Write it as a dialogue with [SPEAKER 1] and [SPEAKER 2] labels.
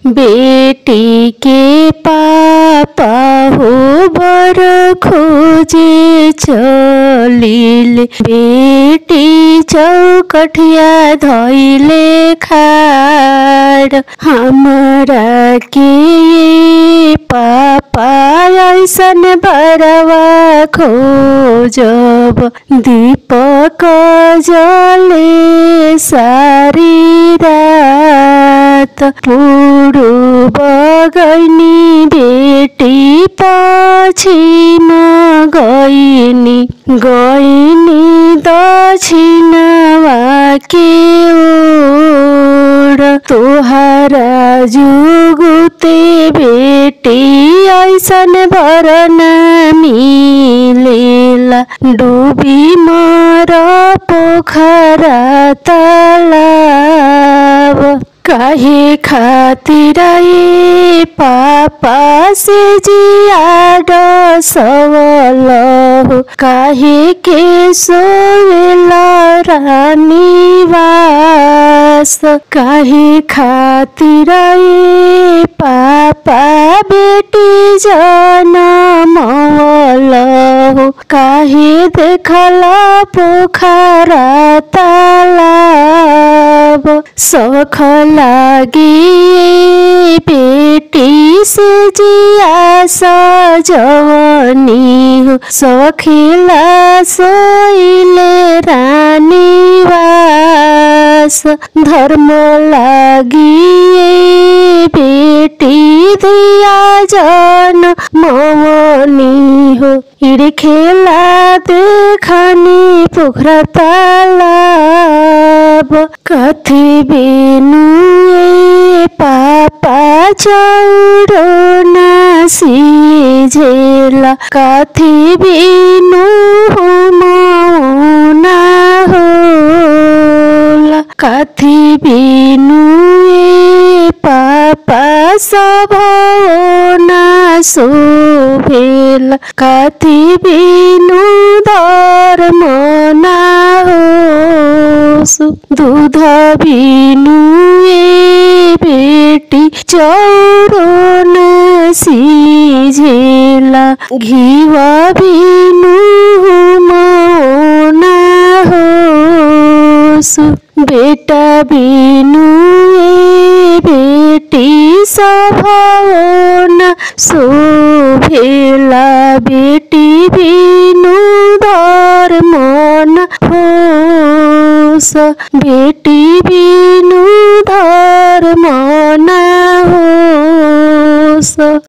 [SPEAKER 1] बेटी के पापा हो बर खोजे चलिले। बेटी चौकठिया धैले खाड़ हमरा के पापा ऐसन बरवा खोजब। दीपक जले सारी रात पूर्व गइनी बेटी पश्चिम गइनी। दक्षिणवा के ओर तोहरा जुगुते बेटी ऐसन भरन मिलेला। डूबी मर पोखरा तालाब काहे खातिर ए पापा से जियाड सवल हो। काहे के सोवेला रानीवास। काहे खातिर ए पापा बेटी जनमवल हो। काहे देखला पोखरा तालाब सख लागी बेटी से जिया सजवनी हो। सखिला सोइले रानीवास धर्म लागी बेटी दिया जन मवनी हो। खेला देखनी पोखरा तालाब कथी बेनु पापा चौरो न सिझेला। कथी बेनु मौना होला। कथी बेनु पापा सब न शोभेला। कथी बिनु धर्म ना होसु। दूध बिनु बेटी चौरो न सिझेला। घिवा बिनु मौना होसु। बेटा बिनु बेटी सभावना शोभेला। बेटी बिनु धर्म न होस। बेटी बिनु धर्म न होस।